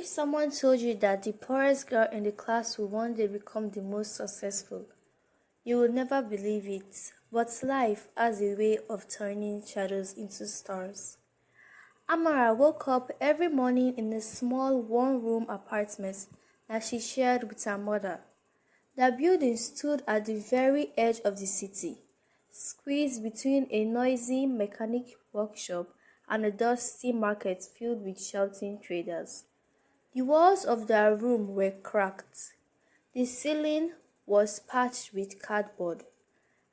someone told you that the poorest girl in the class will one day become the most successful, you would never believe it. But life has a way of turning shadows into stars. Amara woke up every morning in a small one-room apartment that she shared with her mother. The building stood at the very edge of the city, squeezed between a noisy mechanic workshop and a dusty market filled with shouting traders. The walls of their room were cracked, the ceiling was patched with cardboard,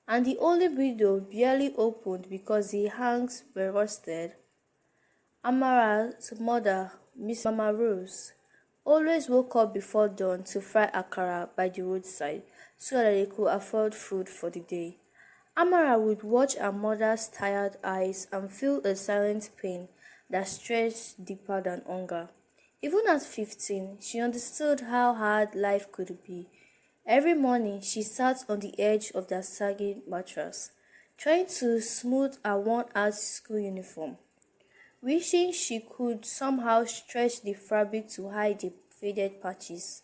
and the only window barely opened because the hangs were rusted. Amara's mother, Miss Mama Rose, always woke up before dawn to fry akara by the roadside so that they could afford food for the day. Amara would watch her mother's tired eyes and feel a silent pain that stretched deeper than hunger. Even at 15, she understood how hard life could be. Every morning, she sat on the edge of the sagging mattress, trying to smooth her worn-out school uniform, wishing she could somehow stretch the fabric to hide the faded patches.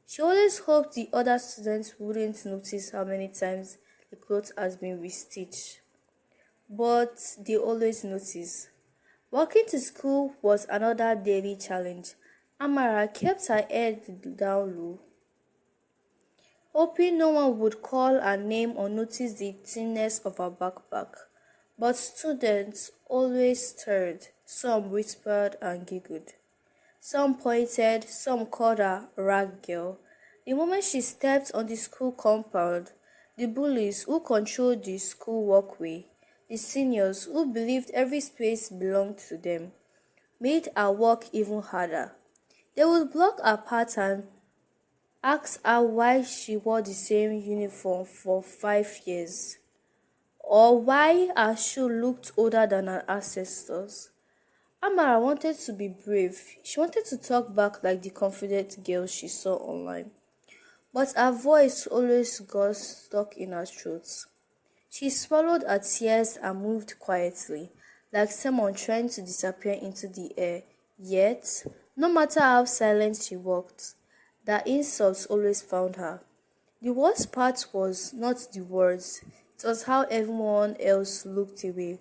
She always hoped the other students wouldn't notice how many times the clothes has been restitched. But they always notice. Walking to school was another daily challenge. Amara kept her head down low, hoping no one would call her name or notice the thinness of her backpack. But students always stared. Some whispered and giggled. Some pointed, some called her rag girl. The moment she stepped on the school compound, the bullies who controlled the school walkway, the seniors who believed every space belonged to them, made her work even harder. They would block her pattern, ask her why she wore the same uniform for 5 years, or why her shoe looked older than her ancestors. Amara wanted to be brave. She wanted to talk back like the confident girl she saw online. But her voice always got stuck in her throat. She swallowed her tears and moved quietly, like someone trying to disappear into the air. Yet, no matter how silent she walked, the insults always found her. The worst part was not the words, it was how everyone else looked away,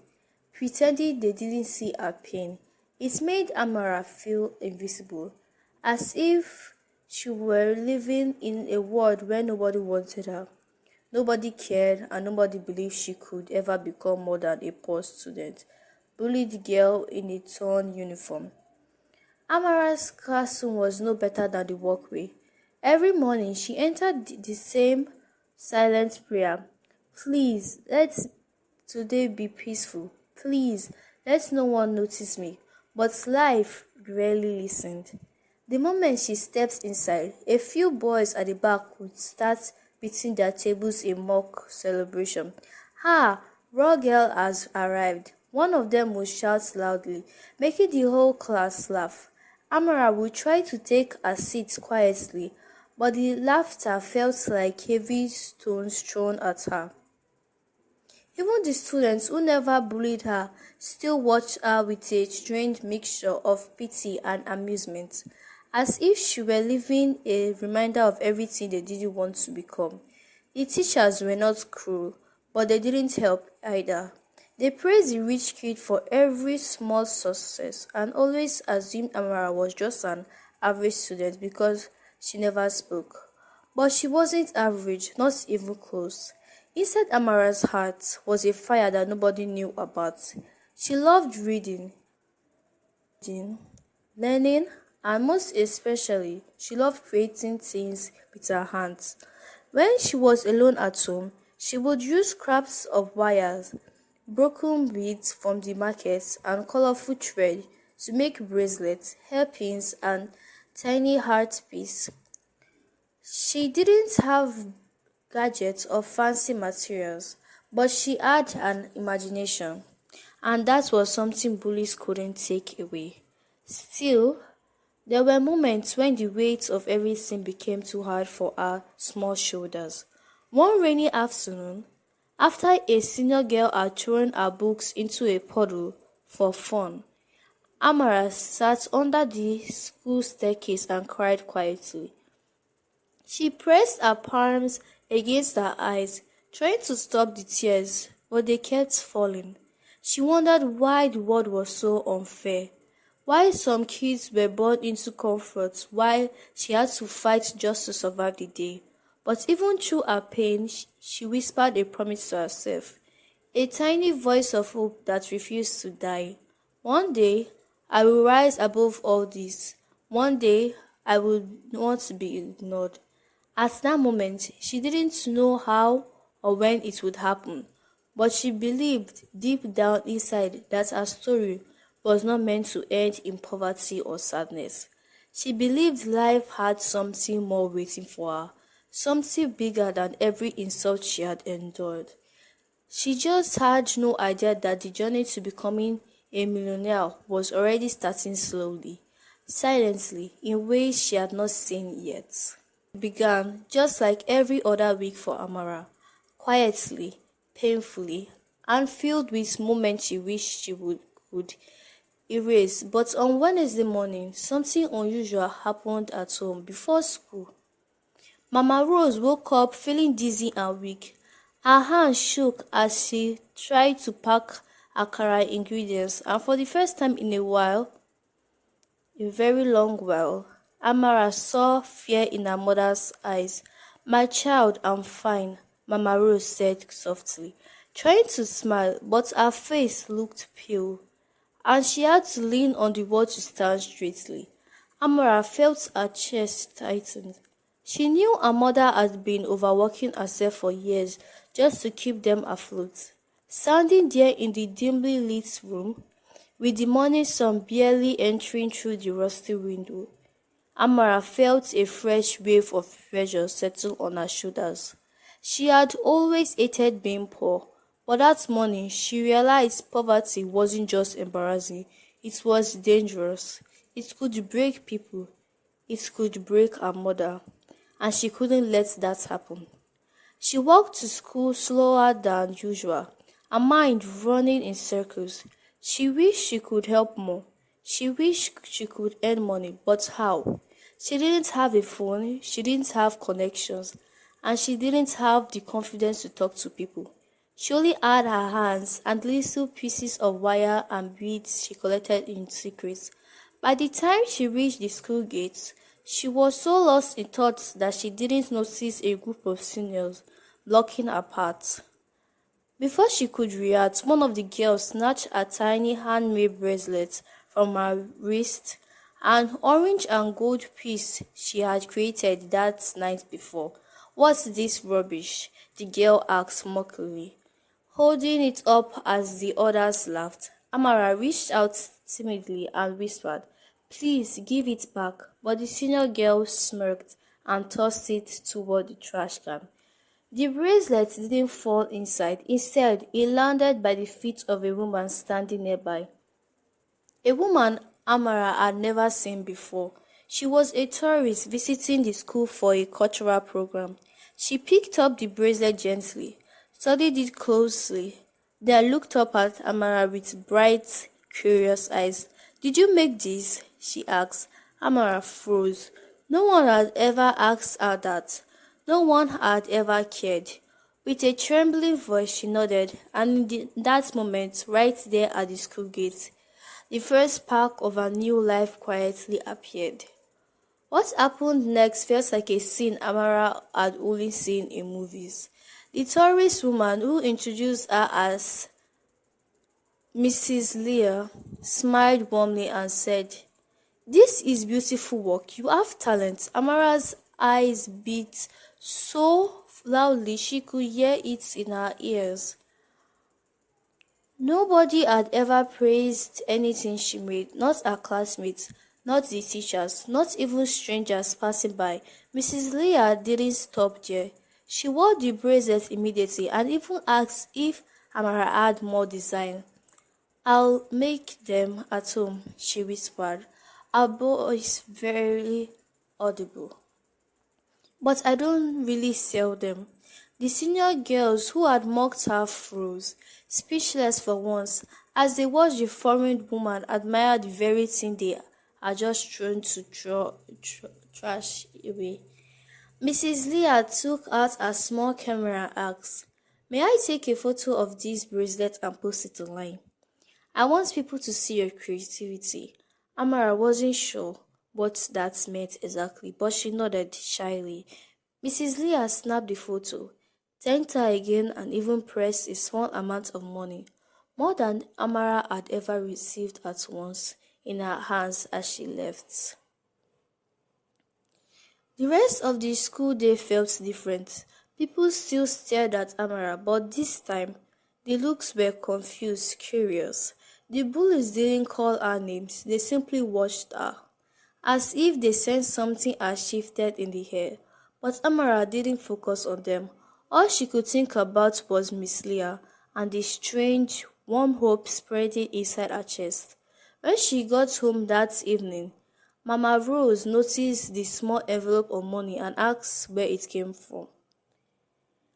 pretending they didn't see her pain. It made Amara feel invisible, as if she were living in a world where nobody wanted her, nobody cared, and nobody believed she could ever become more than a poor student, bullied girl in a torn uniform. Amara's classroom was no better than the walkway. Every morning she entered the same silent prayer. Please, let today be peaceful. Please, let no one notice me. But life rarely listened. The moment she stepped inside, a few boys at the back would start beating their tables in mock celebration. Ha! Raw girl has arrived. One of them would shout loudly, making the whole class laugh. Amara would try to take a seat quietly, but the laughter felt like heavy stones thrown at her. Even the students who never bullied her still watched her with a strange mixture of pity and amusement, as if she were living a reminder of everything they didn't want to become. The teachers were not cruel, but they didn't help either. They praised the rich kid for every small success and always assumed Amara was just an average student because she never spoke. But she wasn't average, not even close. Inside Amara's heart was a fire that nobody knew about. She loved reading, learning, and most especially, she loved creating things with her hands. When she was alone at home, she would use scraps of wires, broken beads from the market, and colorful thread to make bracelets, hairpins, and tiny heart pieces. She didn't have gadgets or fancy materials, but she had an imagination, and that was something bullies couldn't take away. Still, there were moments when the weight of everything became too hard for her small shoulders. One rainy afternoon, after a senior girl had thrown her books into a puddle for fun, Amara sat under the school staircase and cried quietly. She pressed her palms against her eyes, trying to stop the tears, but they kept falling. She wondered why the world was so unfair. Why some kids were born into comfort while she had to fight just to survive the day. But even through her pain, she whispered a promise to herself, a tiny voice of hope that refused to die. One day, I will rise above all this. One day, I will not be ignored. At that moment, she didn't know how or when it would happen, but she believed deep down inside that her story was not meant to end in poverty or sadness. She believed life had something more waiting for her, something bigger than every insult she had endured. She just had no idea that the journey to becoming a millionaire was already starting slowly, silently, in ways she had not seen yet. Began just like every other week for Amara, quietly, painfully, and filled with moments she wished she could erase. But on Wednesday morning, something unusual happened at home before school. Mama Rose woke up feeling dizzy and weak. Her hands shook as she tried to pack akara ingredients, and for the first time in a very long while, Amara saw fear in her mother's eyes. "My child, I'm fine," Mama Rose said softly, trying to smile, but her face looked pale, and she had to lean on the wall to stand straightly. Amara felt her chest tighten. She knew her mother had been overworking herself for years just to keep them afloat. Standing there in the dimly lit room, with the morning sun barely entering through the rusty window, Amara felt a fresh wave of pressure settle on her shoulders. She had always hated being poor, but that morning she realized poverty wasn't just embarrassing, it was dangerous. It could break people, it could break her mother, and she couldn't let that happen. She walked to school slower than usual, her mind running in circles. She wished she could help more. She wished she could earn money, but how? She didn't have a phone, she didn't have connections, and she didn't have the confidence to talk to people. She only had her hands and little pieces of wire and beads she collected in secret. By the time she reached the school gates, she was so lost in thoughts that she didn't notice a group of seniors blocking her path. Before she could react, one of the girls snatched a tiny handmade bracelet from her wrist, an orange and gold piece she had created that night before. "What's this rubbish?" the girl asked mockingly, holding it up as the others laughed. Amara reached out timidly and whispered, "Please give it back," but the senior girl smirked and tossed it toward the trash can. The bracelet didn't fall inside. Instead, it landed by the feet of a woman standing nearby. A woman Amara had never seen before. She was a tourist visiting the school for a cultural program. She picked up the bracelet gently, studied it closely, then looked up at Amara with bright, curious eyes. "Did you make this?" she asked. Amara froze. No one had ever asked her that. No one had ever cared. With a trembling voice, she nodded, and in that moment, right there at the school gate, the first spark of her new life quietly appeared. What happened next felt like a scene Amara had only seen in movies. The tourist woman who introduced her as Mrs. Lear smiled warmly and said, "This is beautiful work. You have talent." Amara's eyes beat so loudly she could hear it in her ears. Nobody had ever praised anything she made, not her classmates, not the teachers, not even strangers passing by. Mrs. Leah didn't stop there. She wore the bracelet immediately and even asked if Amara had more design. "I'll make them at home," she whispered, her voice very audible. "But I don't really sell them." The senior girls who had mocked her froze, speechless for once. as they watched the foreign woman admire the very thing they are just trying to trash away. Mrs. Leah took out a small camera and asked, "May I take a photo of this bracelet and post it online? I want people to see your creativity." Amara wasn't sure what that meant exactly, but she nodded shyly. Mrs. Leah snapped the photo, thanked her again, and even pressed a small amount of money, more than Amara had ever received at once, in her hands as she left. The rest of the school day felt different. People still stared at Amara, but this time the looks were confused, curious. The bullies didn't call her names, they simply watched her, as if they sensed something had shifted in the air. But Amara didn't focus on them. All she could think about was Miss Leah and the strange, warm hope spreading inside her chest. When she got home that evening, Mama Rose noticed the small envelope of money and asked where it came from.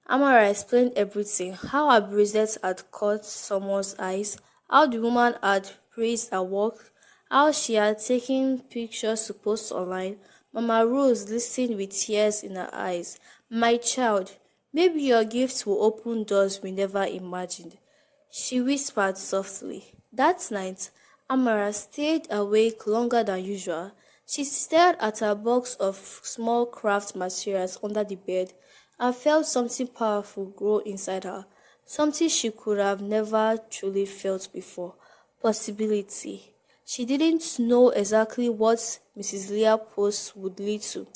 Amara explained everything: how her bracelet had caught someone's eyes, how the woman had praised her work, how she had taken pictures to post online. Mama Rose listened with tears in her eyes. "My child, maybe your gift will open doors we never imagined," she whispered softly. That night, Amara stayed awake longer than usual. She stared at her box of small craft materials under the bed and felt something powerful grow inside her, something she could have never truly felt before: possibility. She didn't know exactly what Mrs. Leah's post would lead to.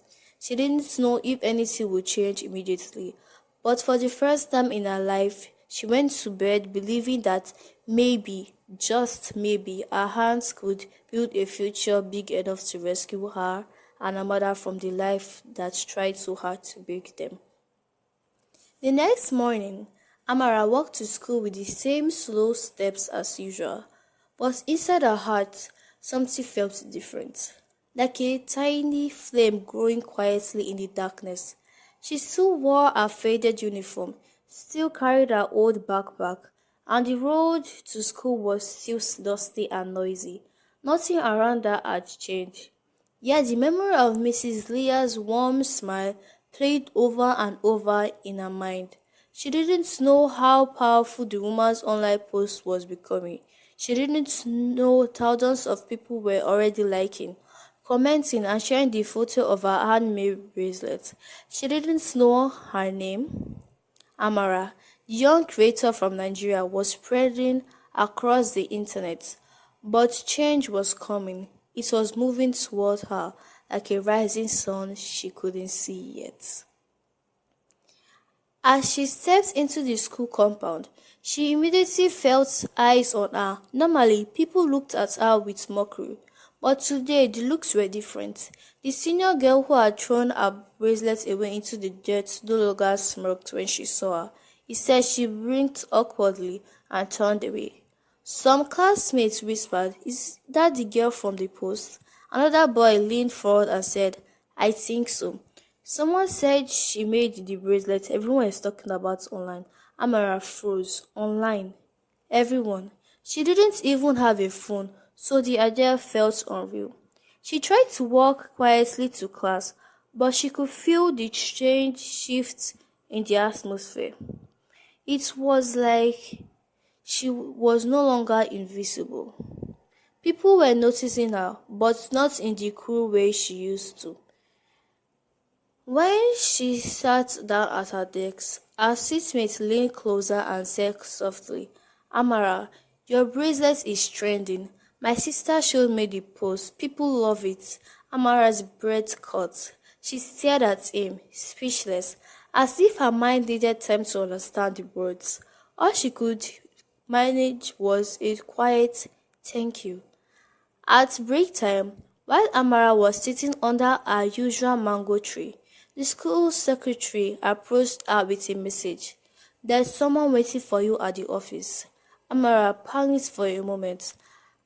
She didn't know if anything would change immediately, but for the first time in her life, she went to bed believing that maybe, just maybe, her hands could build a future big enough to rescue her and her mother from the life that tried so hard to break them. The next morning, Amara walked to school with the same slow steps as usual, but inside her heart, something felt different, like a tiny flame growing quietly in the darkness. She still wore her faded uniform, still carried her old backpack, and the road to school was still dusty and noisy. Nothing around her had changed. Yet the memory of Mrs. Leah's warm smile played over and over in her mind. She didn't know how powerful the woman's online post was becoming. She didn't know thousands of people were already liking, commenting, and sharing the photo of her handmade bracelet. She didn't know her name. Amara, the young creator from Nigeria, was spreading across the internet. But change was coming. It was moving toward her like a rising sun she couldn't see yet. As she stepped into the school compound, she immediately felt eyes on her. Normally, people looked at her with mockery, but today the looks were different. The senior girl who had thrown her bracelet away into the dirt no longer smirked when she saw her. Instead, she blinked awkwardly and turned away. Some classmates whispered, "Is that the girl from the post?" Another boy leaned forward and said, "I think so." Someone said she made the bracelet everyone is talking about online. Amara froze. Online. Everyone. She didn't even have a phone, so the idea felt unreal. She tried to walk quietly to class, but she could feel the strange shift in the atmosphere. It was like she was no longer invisible. People were noticing her, but not in the cruel way she used to. When she sat down at her desk, her seatmate leaned closer and said softly, "Amara, your bracelet is trending. My sister showed me the post. People love it." Amara's breath caught. She stared at him, speechless, as if her mind needed time to understand the words. All she could manage was a quiet "thank you." At break time, while Amara was sitting under her usual mango tree, the school secretary approached her with a message. "There's someone waiting for you at the office." Amara panicked for a moment.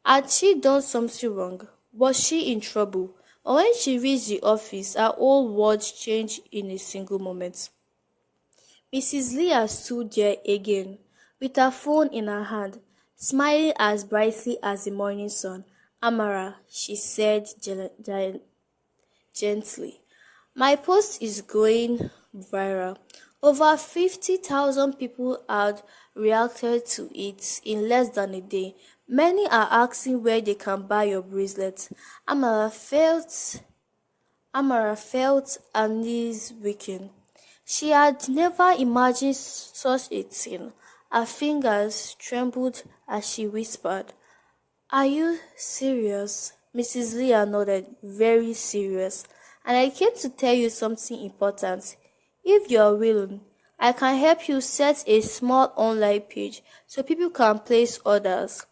Had she done something wrong? Was she in trouble? But when she reached the office, her whole world changed in a single moment. Mrs. Leah stood there again, with her phone in her hand, Smiling as brightly as the morning sun. Amara, she said gently. My post is going viral. Over 50,000 people had reacted to it in less than a day. Many are asking where they can buy your bracelet. Amara felt Amara felt her knees weaken. She had never imagined such a thing. Her fingers trembled as she whispered, "Are you serious?" Mrs. Leah nodded, very serious. "And I came to tell you something important. If you're willing, I can help you set a small online page so people can place orders.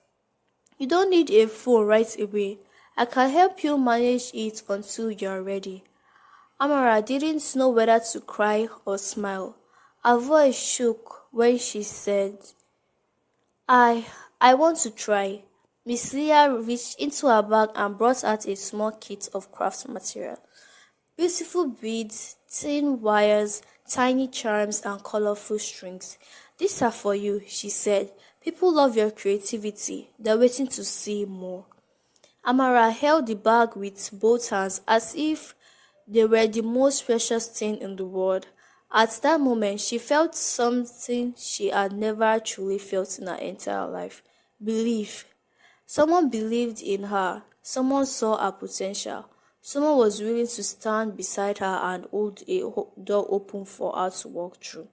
You don't need a phone right away. I can help you manage it until you're ready." Amara didn't know whether to cry or smile. Her voice shook when she said, I I want to try." Miss Leah reached into her bag and brought out a small kit of craft material. Beautiful beads, thin wires, tiny charms, and colorful strings. "These are for you," she said. "People love your creativity. They're waiting to see more." Amara held the bag with both hands as if they were the most precious thing in the world. At that moment, she felt something she had never truly felt in her entire life. Belief. Someone believed in her. Someone saw her potential. Someone was willing to stand beside her and hold a door open for her to walk through.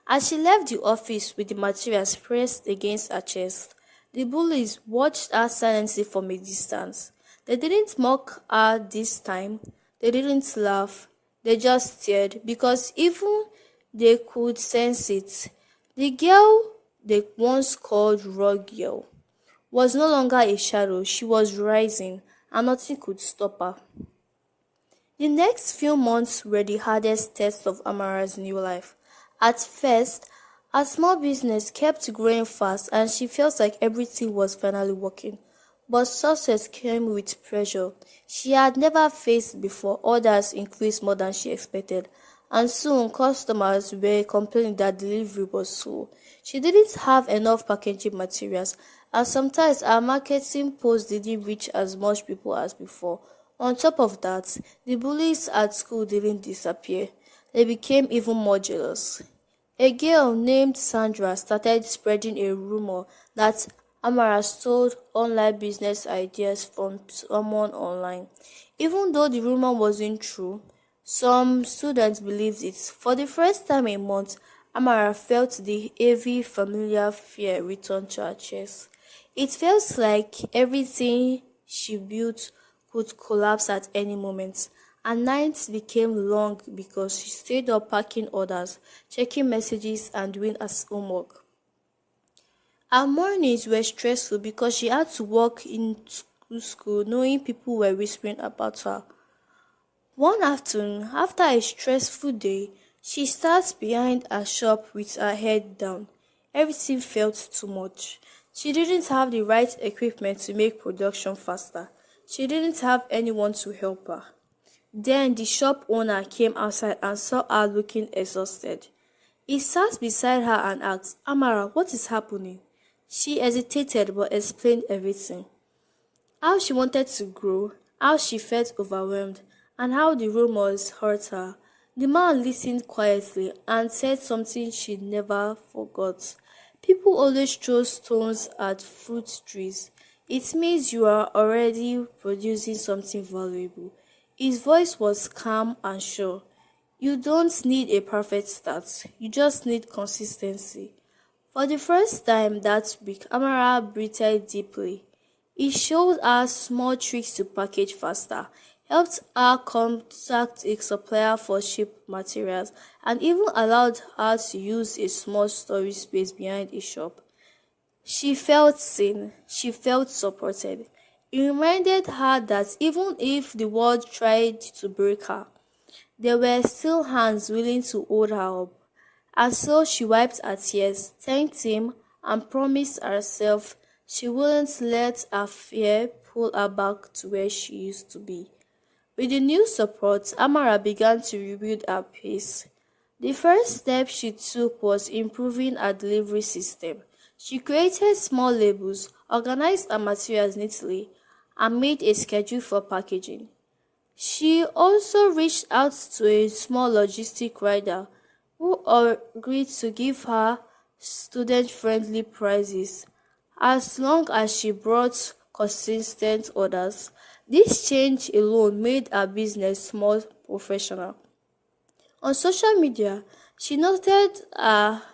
As she left the office with the materials pressed against her chest, the bullies watched her silently from a distance. They didn't mock her this time. They didn't laugh. They just stared because even they could sense it. The girl they once called Raw Girl was no longer a shadow. She was rising, and nothing could stop her. The next few months were the hardest tests of Amara's new life. At first, her small business kept growing fast and she felt like everything was finally working. But success came with pressure. She had never faced before. Orders increased more than she expected, and soon customers were complaining that delivery was slow. She didn't have enough packaging materials, and sometimes her marketing posts didn't reach as much people as before. On top of that, the bullies at school didn't disappear. They became even more jealous. A girl named Sandra started spreading a rumor that Amara stole online business ideas from someone online. Even though the rumor wasn't true, some students believed it. For the first time in months, Amara felt the heavy, familiar fear return to her chest. It felt like everything she built could collapse at any moment. And nights became long because she stayed up packing orders, checking messages, and doing her homework. Her mornings were stressful because she had to walk into school knowing people were whispering about her. One afternoon, after a stressful day, she sat behind her shop with her head down. Everything felt too much. She didn't have the right equipment to make production faster. She didn't have anyone to help her. Then the shop owner came outside and saw her looking exhausted. He sat beside her and asked, "Amara, what is happening?" She hesitated but explained everything. How she wanted to grow, how she felt overwhelmed, and how the rumors hurt her. The man listened quietly and said something she never forgot. "People always throw stones at fruit trees. It means you are already producing something valuable." His voice was calm and sure. "You don't need a perfect start. You just need consistency." For the first time that week, Amara breathed deeply. He showed her small tricks to package faster, helped her contact a supplier for cheap materials, and even allowed her to use a small storage space behind a shop. She felt seen. She felt supported. It reminded her that even if the world tried to break her, there were still hands willing to hold her up. And so she wiped her tears, thanked him, and promised herself she wouldn't let her fear pull her back to where she used to be. With the new support, Amara began to rebuild her pace. The first step she took was improving her delivery system. She created small labels, organized her materials neatly, and made a schedule for packaging. She also reached out to a small logistic rider who agreed to give her student-friendly prices as long as she brought consistent orders. This change alone made her business more professional. On social media, she noted her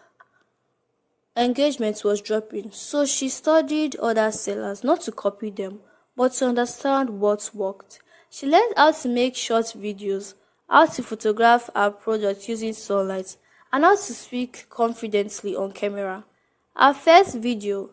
engagement was dropping, so she studied other sellers, not to copy them, but to understand what worked. She learned how to make short videos, how to photograph her products using sunlight, and how to speak confidently on camera. Her first video,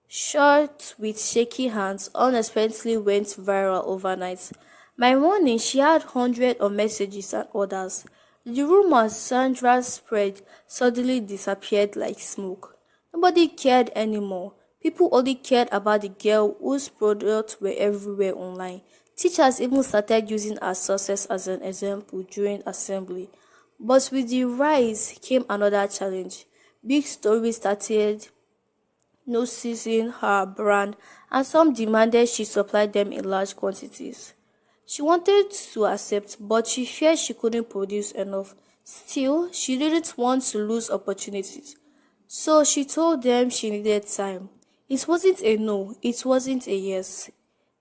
shot with shaky hands, unexpectedly went viral overnight. By morning, she had hundreds of messages and orders. The rumors Sandra spread suddenly disappeared like smoke. Nobody cared anymore. People only cared about the girl whose products were everywhere online. Teachers even started using her success as an example during assembly. But with the rise came another challenge. Big stories started noticing her brand, and some demanded she supply them in large quantities. She wanted to accept, but she feared she couldn't produce enough. Still, she didn't want to lose opportunities. So she told them she needed time. It wasn't a no, it wasn't a yes.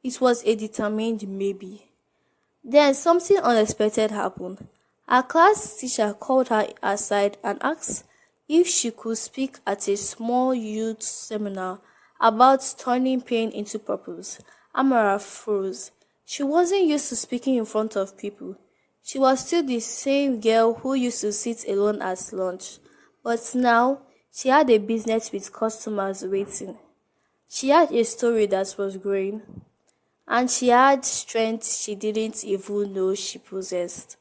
It was a determined maybe. Then something unexpected happened. Her class teacher called her aside and asked if she could speak at a small youth seminar about turning pain into purpose. Amara froze. She wasn't used to speaking in front of people. She was still the same girl who used to sit alone at lunch. But now, she had a business with customers waiting. She had a story that was growing, and she had strength she didn't even know she possessed.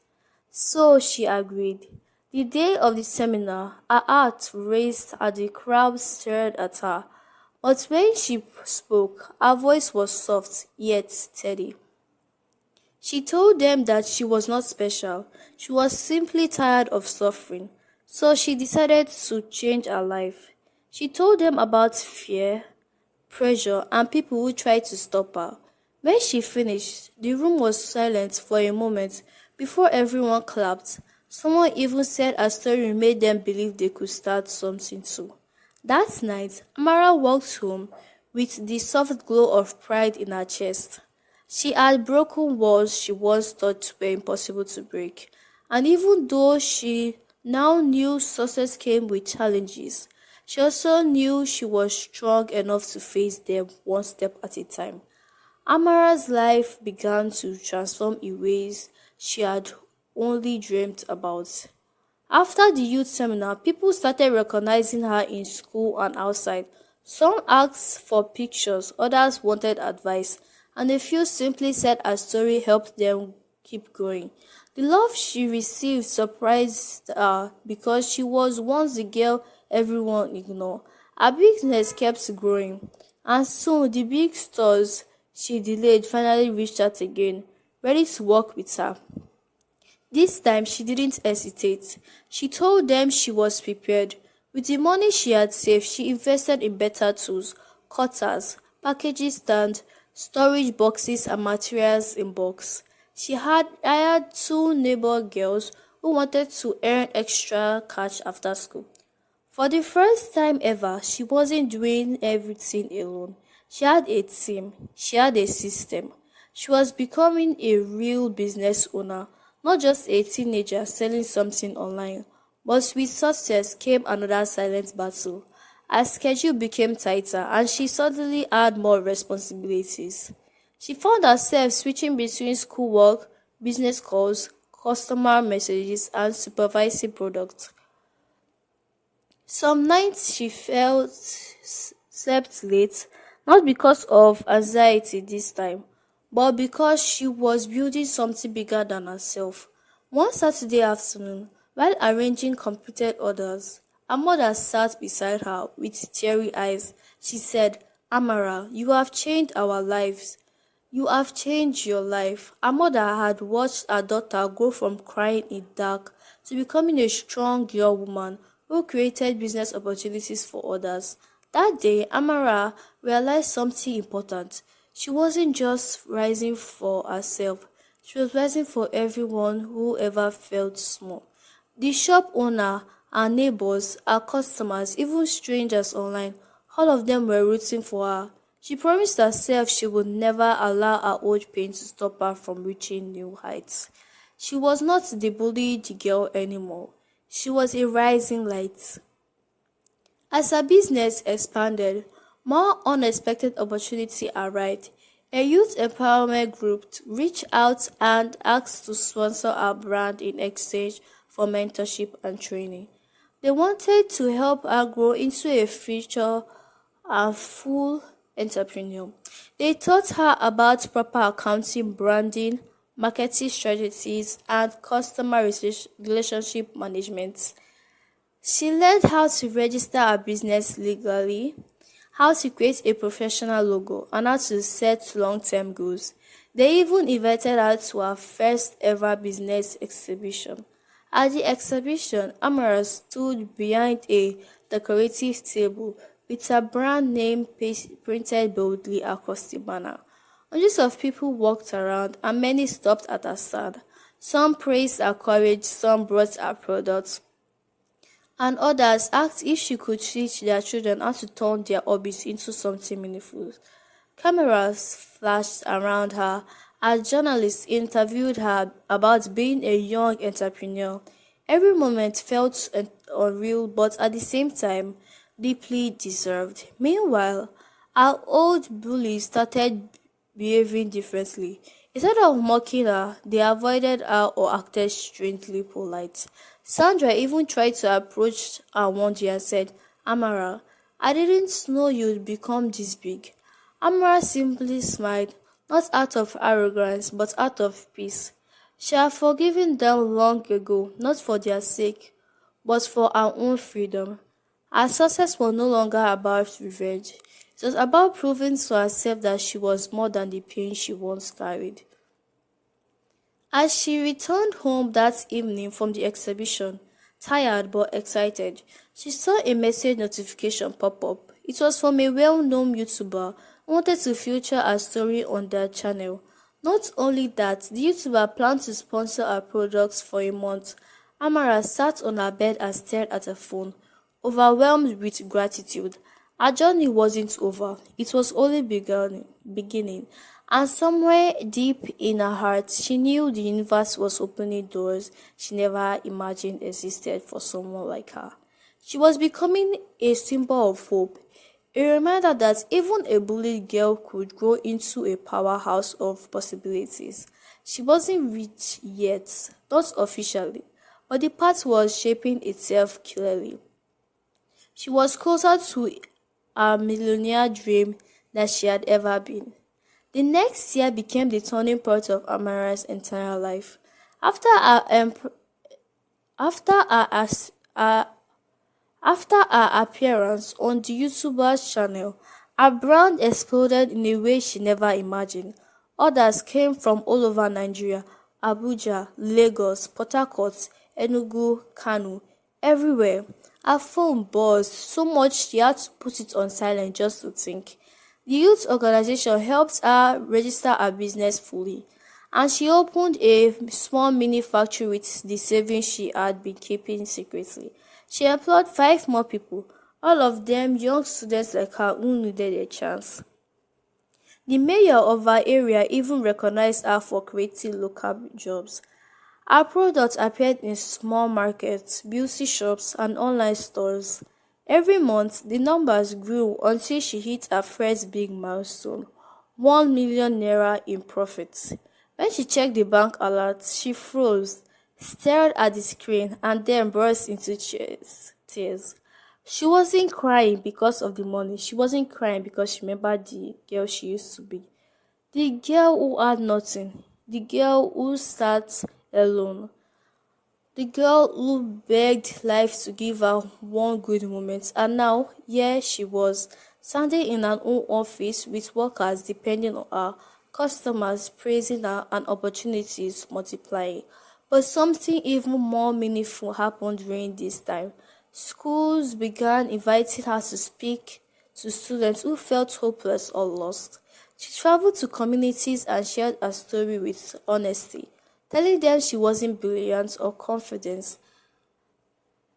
So she agreed. The day of the seminar, her heart raced as the crowd stared at her. But when she spoke, her voice was soft yet steady. She told them that she was not special. She was simply tired of suffering. So she decided to change her life. She told them about fear, pressure, and people who tried to stop her. When she finished, the room was silent for a moment before everyone clapped. Someone even said her story made them believe they could start something too. That night, Amara walked home with the soft glow of pride in her chest. She had broken walls she once thought were impossible to break, and even though she now knew success came with challenges, she also knew she was strong enough to face them one step at a time. Amara's life began to transform in ways she had only dreamt about. After the youth seminar, people started recognizing her in school and outside. Some asked for pictures, others wanted advice, and a few simply said her story helped them keep going. The love she received surprised her because she was once the girl everyone ignored. Her business kept growing, and soon the big stores she delayed finally reached out again, ready to work with her. This time she didn't hesitate. She told them she was prepared. With the money she had saved, she invested in better tools, cutters, packaging stand, storage boxes and materials in bulks. She had hired two neighbor girls who wanted to earn extra cash after school. For the first time ever, she wasn't doing everything alone. She had a team, she had a system. She was becoming a real business owner, not just a teenager selling something online. But with success came another silent battle. Her schedule became tighter and she suddenly had more responsibilities. She found herself switching between schoolwork, business calls, customer messages, and supervising products. Some nights she felt slept late, not because of anxiety this time, but because she was building something bigger than herself. One Saturday afternoon, while arranging completed orders, her mother sat beside her with teary eyes. She said, Amara, you have changed our lives. You have changed your life. Her mother had watched her daughter go from crying in dark to becoming a strong young woman who created business opportunities for others. That day, Amara realized something important. She wasn't just rising for herself, she was rising for everyone who ever felt small. The shop owner, our neighbors, our customers, even strangers online, all of them were rooting for her. She promised herself she would never allow her old pain to stop her from reaching new heights. She was not the bullied girl anymore. She was a rising light. As her business expanded, more unexpected opportunities arrived. A youth empowerment group reached out and asked to sponsor her brand in exchange for mentorship and training. They wanted to help her grow into a future and full entrepreneur. They taught her about proper accounting, branding, marketing strategies, and customer relationship management. She learned how to register her business legally, how to create a professional logo, and how to set long-term goals. They even invited her to her first ever business exhibition. At the exhibition, Amara stood behind a decorative table with her brand name printed boldly across the banner. Hundreds of people walked around and many stopped at her stand. Some praised her courage, some brought her products, and others asked if she could teach their children how to turn their hobbies into something meaningful. Cameras flashed around her as journalists interviewed her about being a young entrepreneur. Every moment felt unreal, but at the same time, deeply deserved. Meanwhile, our old bullies started behaving differently. Instead of mocking her, they avoided her or acted strangely polite. Sandra even tried to approach her one day and said, Amara, I didn't know you'd become this big. Amara simply smiled, not out of arrogance, but out of peace. She had forgiven them long ago, not for their sake, but for her own freedom. Her success was no longer about revenge. It was about proving to herself that she was more than the pain she once carried. As she returned home that evening from the exhibition, tired but excited, she saw a message notification pop up. It was from a well-known YouTuber who wanted to feature her story on their channel. Not only that, the YouTuber planned to sponsor her products for a month. Amara sat on her bed and stared at her phone, overwhelmed with gratitude. Her journey wasn't over, it was only beginning, and somewhere deep in her heart, she knew the universe was opening doors she never imagined existed for someone like her. She was becoming a symbol of hope, a reminder that even a bullied girl could grow into a powerhouse of possibilities. She wasn't rich yet, not officially, but the path was shaping itself clearly. She was closer to a millionaire dream than she had ever been. The next year became the turning point of Amara's entire life. After her, after her, as, her After her appearance on the YouTuber's channel, her brand exploded in a way she never imagined. Orders came from all over Nigeria: Abuja, Lagos, Port Harcourt, Enugu, Kano, everywhere. Her phone buzzed so much she had to put it on silent just to think. The youth organization helped her register her business fully, and she opened a small mini factory with the savings she had been keeping secretly. She employed 5 more people, all of them young students like her who needed a chance. The mayor of her area even recognized her for creating local jobs. Her products appeared in small markets, beauty shops, and online stores. Every month, the numbers grew until she hit her first big milestone: 1 million naira in profits. When she checked the bank alert, she froze, stared at the screen, and then burst into tears. She wasn't crying because of the money. She wasn't crying because she remembered the girl she used to be. The girl who had nothing. The girl who sat alone. The girl who begged life to give her one good moment, and now here she was, standing in her own office with workers depending on her, customers praising her, and opportunities multiplying. But something even more meaningful happened during this time. Schools began inviting her to speak, to students who felt hopeless or lost. She traveled to communities and shared her story with honesty, telling them she wasn't brilliant or confident.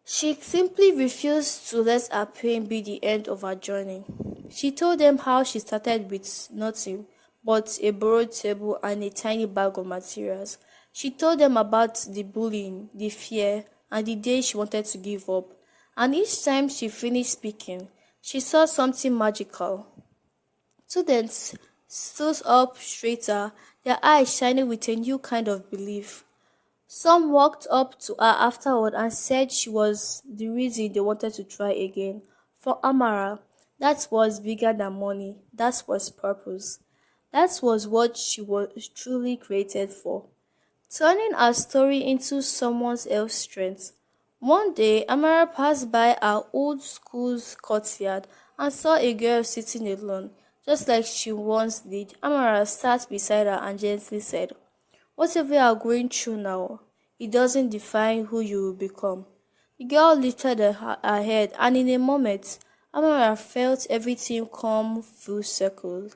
She simply refused to let her pain be the end of her journey. She told them how she started with nothing but a borrowed table and a tiny bag of materials. She told them about the bullying, the fear, and the day she wanted to give up. And each time she finished speaking, she saw something magical. Students stood up straighter, their eyes shining with a new kind of belief. Some walked up to her afterward and said she was the reason they wanted to try again. For Amara, that was bigger than money. That was purpose. That was what she was truly created for. Turning her story into someone else's strength. One day, Amara passed by our old school's courtyard and saw a girl sitting alone, just like she once did. Amara sat beside her and gently said, "Whatever you are going through now, it doesn't define who you will become." The girl lifted her head, and in a moment, Amara felt everything come full circle.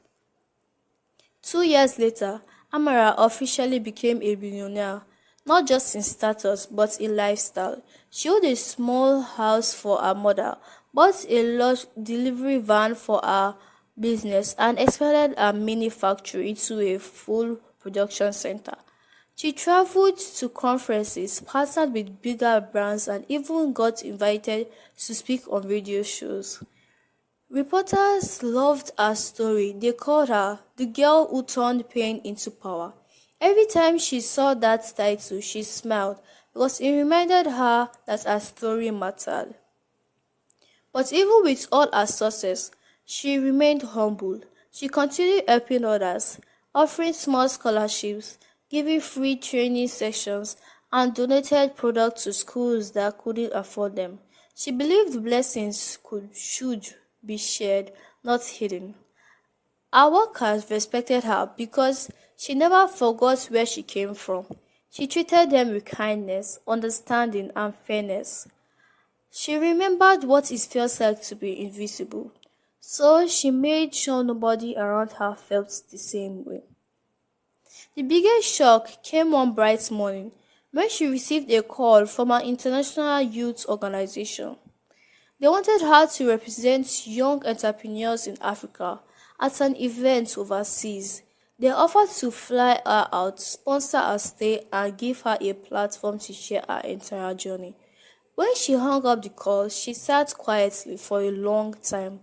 2 years later, Amara officially became a billionaire, not just in status but in lifestyle. She owned a small house for her mother, bought a large delivery van for her business, and expanded her mini factory into a full production center. She traveled to conferences, partnered with bigger brands, and even got invited to speak on radio shows. Reporters loved her story. They called her the girl who turned pain into power. Every time she saw that title, she smiled because it reminded her that her story mattered. But even with all her success, she remained humble. She continued helping others, offering small scholarships, giving free training sessions, and donated products to schools that couldn't afford them. She believed blessings should be shared, not hidden. Her workers respected her because she never forgot where she came from. She treated them with kindness, understanding, and fairness. She remembered what it feels like to be invisible, so she made sure nobody around her felt the same way. The biggest shock came one bright morning when she received a call from an international youth organization. They wanted her to represent young entrepreneurs in Africa at an event overseas. They offered to fly her out, sponsor her stay, and give her a platform to share her entire journey. When she hung up the call, she sat quietly for a long time.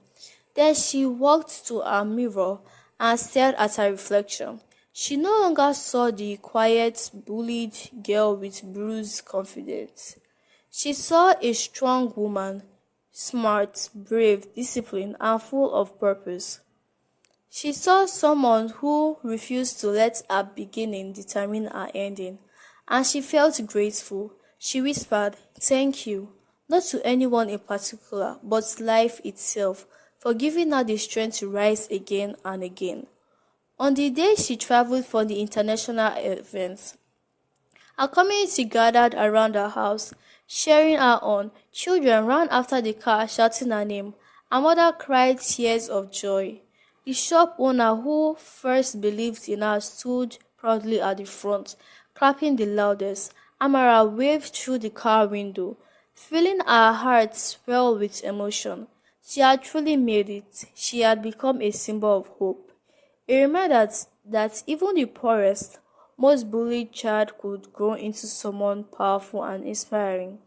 Then she walked to her mirror and stared at her reflection. She no longer saw the quiet, bullied girl with bruised confidence. She saw a strong woman, smart, brave, disciplined, and full of purpose. She saw someone who refused to let her beginning determine her ending, and she felt grateful. She whispered, "Thank you," not to anyone in particular, but life itself, for giving her the strength to rise again and again. On the day she traveled for the international event, her community gathered around her house, cheering her on. Children ran after the car, shouting her name. Her mother cried tears of joy. The shop owner who first believed in her stood proudly at the front, clapping the loudest. Amara waved through the car window, feeling her heart swell with emotion. She had truly made it. She had become a symbol of hope. A reminder that even the poorest, most bullied child could grow into someone powerful and inspiring.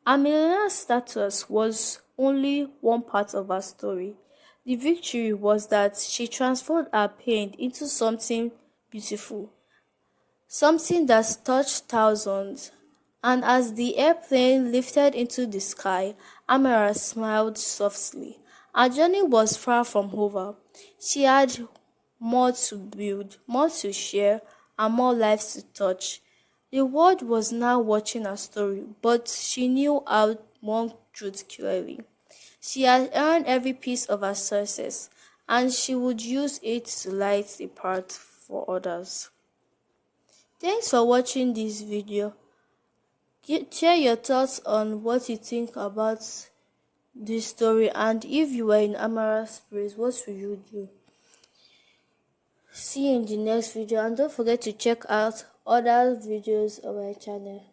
Her millionaire status was only one part of her story. The victory was that she transformed her pain into something beautiful, something that touched thousands. And as the airplane lifted into the sky, Amara smiled softly. Her journey was far from over. She had more to build, more to share, and more lives to touch. The world was now watching her story, but she knew out one truth clearly. She had earned every piece of her success, and she would use it to light the path for others. Thanks for watching this video. Share your thoughts on what you think about this story. And if you were in Amara's place, what will you do? See you in the next video, and don't forget to check out other videos on my channel.